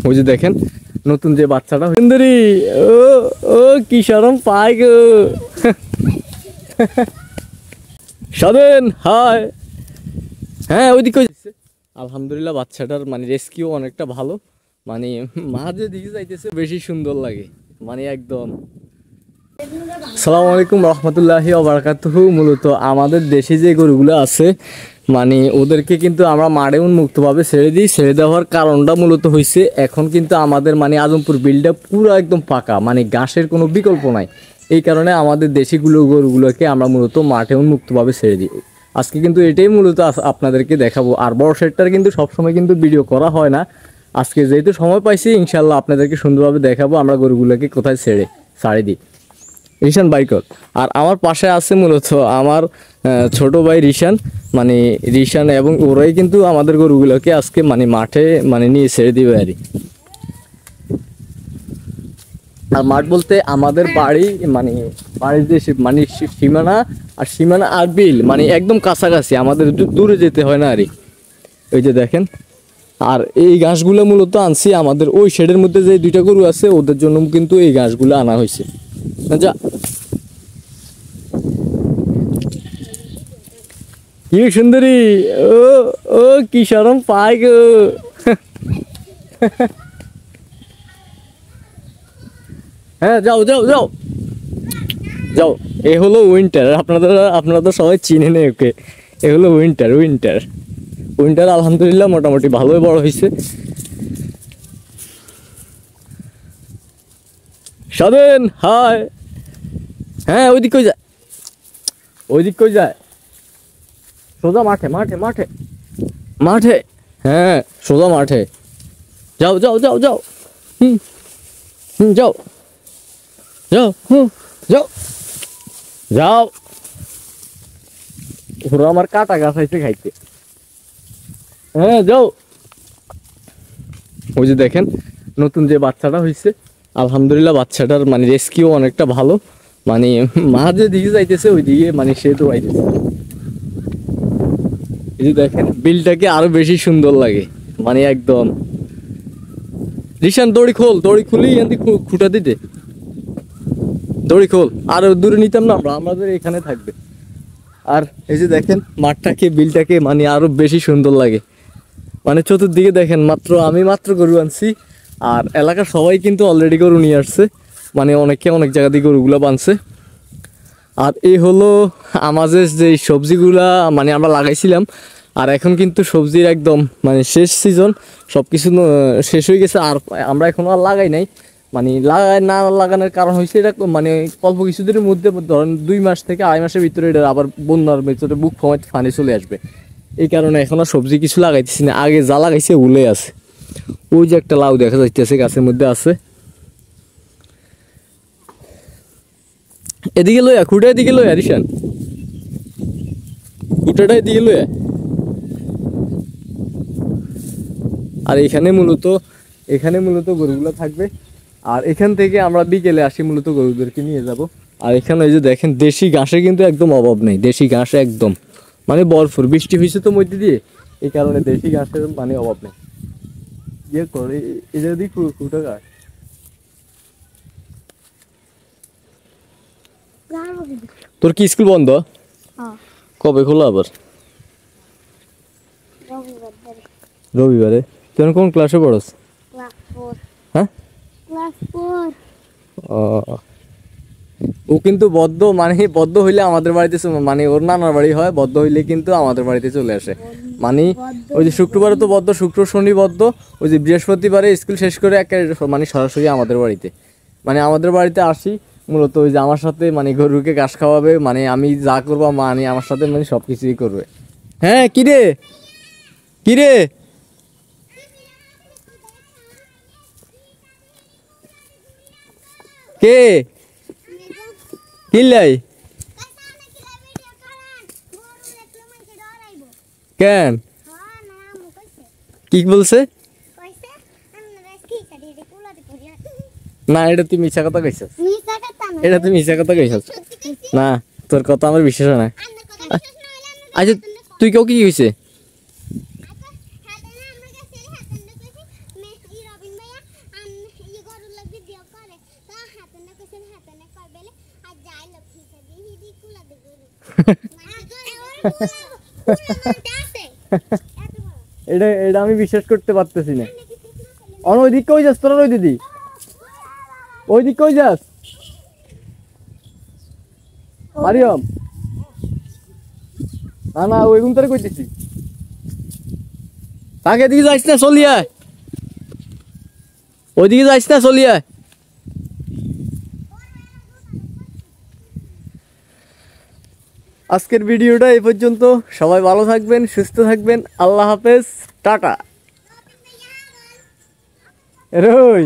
ওই যে দেখেন নতুন যে বাচ্চাটা সুন্দরী, ও ও কি শরম পায় গো। স্বাধীন হাই। হ্যাঁ ওইদিকে আলহামদুলিল্লাহ বাচ্চাটার মানে রেস্কিউ অনেকটা ভালো, মানে মা যে দিকে যাইতেছে বেশি সুন্দর লাগে, মানে একদম। আসসালামু আলাইকুম রহমতুল্লাহি ওয়া বারাকাতুহু। মূলত আমাদের দেশে যে গরুগুলো আছে মানে ওদেরকে কিন্তু আমরা মাঠে উন্মুক্তভাবে ছেড়ে দিই। ছেড়ে দেওয়ার কারণটা মূলত হয়েছে এখন কিন্তু আমাদের মানে আজমপুর বিলটা পুরো একদম ফাঁকা, মানে ঘাসের কোনো বিকল্প নাই। এই কারণে আমাদের দেশি গরুগুলোকে আমরা মূলত মাঠে উন্মুক্তভাবে ছেড়ে দিই। আজকে কিন্তু এটাই মূলত আপনাদেরকে দেখাবো। আর বড় সেটটার কিন্তু সবসময় কিন্তু ভিডিও করা হয় না, আজকে যেহেতু সময় পাইছি ইনশাল্লাহ আপনাদেরকে সুন্দরভাবে দেখাবো আমরা গরুগুলোকে কোথায় ছাড়ে দিই। রিশান বাইকর আর আমার পাশে আছে মূলত আমার ছোট ভাই রিশান, মানে রিশান এবং ওরাই কিন্তু আমাদের গরুগুলোকে আজকে মানে মাঠে মানে নিয়ে ছেড়ে দিবে আর আর মাঠ বলতে আমাদের বাড়ি মানে বাড়ির যে মানে সীমানা আর বিল মানে একদম কাছাকাছি, আমাদের দূরে যেতে হয় না আরে। ওই যে দেখেন, আর এই ঘাসগুলো মূলত আনছি আমাদের ওই শেডের মধ্যে যে দুইটা গরু আছে ওদের জন্য কিন্তু এই ঘাসগুলো আনা হয়েছে। যা কি সুন্দরী, ও ও কি শরম পায় গো। হ্যাঁ যাও যাও যাও যাও। এ হলো উইন্টার, আপনারা তো সবাই চিনে নেই ওকে। এ হলো উইন্টার উইন্টার উইন্টার আলহামদুলিল্লাহ মোটামুটি ভালোই বড় হয়েছে। স্বাধীন হাই। হ্যাঁ ওইদিক কই যায়, ওইদিক কই যায়, সোজা মাঠে মাঠে মাঠে মাঠে। হ্যাঁ সোজা মাঠে যাও যাও যাও যাও। হুম হুম যাও যাও যাও যাও। ওরা আমার কাটা গাছ আইছে খাইতে। হ্যাঁ যাও। ওই যে দেখেন নতুন যে বাচ্চাটা হয়েছে আলহামদুলিল্লাহ বাচ্চাটার মানে রেস্কিউ অনেকটা ভালো, মানে মা যে দিকে যাইতেছে ওই দিকে মানে সে তো আইতেছে। এই যে দেখেন বিলটাকে আরো বেশি সুন্দর লাগে, মানে একদম। রিশান দড়ি খোল, দড়ি খুলি খুঁটা দিতে, দড়ি খোল। আর দূরে নিতাম না আমরা, আমাদের এখানে থাকবে। আর এই যে দেখেন মাঠটাকে বিলটাকে মানে আরো বেশি সুন্দর লাগে, মানে চতুর্দিকে দেখেন। আমি মাত্র গরু আনছি আর এলাকার সবাই কিন্তু অলরেডি গরু নিয়ে আসছে, মানে অনেকে অনেক জায়গা দিয়ে গরুগুলো বানছে। আর এই হলো আমাদের যে সবজিগুলা মানে আমরা লাগাইছিলাম, আর এখন কিন্তু সবজির একদম মানে শেষ সিজন, সব কিছু শেষ হয়ে গেছে। আর আমরা এখনো আর লাগাই নাই, মানে লাগানোর কারণ হয়েছে এটা মানে অল্প কিছুদিনের মধ্যে ধরেন 2 মাস থেকে 2.5 মাসের ভিতরে এটা আবার বন্যার ভিতরে বুক ফমায় ফানি চলে আসবে। এই কারণে এখন আর সবজি কিছু লাগাইতেছি না, আগে যা লাগাইছে উলে আছে। ওই যে একটা লাউ দেখা যাইতেছে গাছের মধ্যে আছে, এদিকে লইয়া খুঁটা, এদিকে লইয়া রিশান খুঁটাটা এদিকে লইয়া। আর এখানে মূলত গরুগুলো থাকবে, আর এখান থেকে আমরা বিকেলে আসি মূলত গরুদেরকে নিয়ে যাব। আর এখানে এই যে দেখেন দেশি ঘাসের কিন্তু একদম অভাব নেই, দেশি ঘাস একদম মানে ভরপুর। বৃষ্টি হয়েছে তো মধ্যে দিয়ে, এই কারণে দেশি ঘাসের মানে অভাব নেই। ইয়ে করে এটা দিয়ে খুঁটা গাছ। তোর কি স্কুল বন্ধ? কবে খোলা আবার? রবিবারে। তুই কোন ক্লাসে পড়স? হ্যাঁ ও কিন্তু বদ্ধ হইলে আমাদের বাড়িতে মানে ওর নানার বাড়ি হয়, বদ্ধ হইলে কিন্তু আমাদের বাড়িতে চলে আসে। মানে ওই যে শুক্রবারে তো বদ্ধ, শুক্র শনি বদ্ধ, ওই যে বৃহস্পতিবারে স্কুল শেষ করে মানে সরাসরি আমাদের বাড়িতে, মানে আমাদের বাড়িতে আসি মূলত ওই যে আমার সাথে মানে গরুকে ঘাস খাওয়াবে, মানে আমি যা করবো মানে আমার সাথে মানে সবকিছুই করবে। হ্যাঁ কিরে কিরে কে কিল্লাই কেন কি বলছে? না এটা তুই মিছা কথা কইছস, এটা তুই মিছা কথা কইছস। না তোর কথা আমার বিশ্বাস হয় না। আচ্ছা তুই কেউ কি হয়েছে? এটা এটা আমি বিশ্বাস করতে পারতেছি না। ওই দিক কই যাস তোরা? ওই দিদি ওই দিক কই যাস? মারিয়াম না না ওই গুম তোরে কইতেছি। তাকে দিকে যাইস না, চলিয়া ওইদিকে যাইস না, চলিয়া। আজকের ভিডিওটা এই পর্যন্ত। সবাই ভালো থাকবেন, সুস্থ থাকবেন। আল্লাহ হাফেজ, টাটা। রই।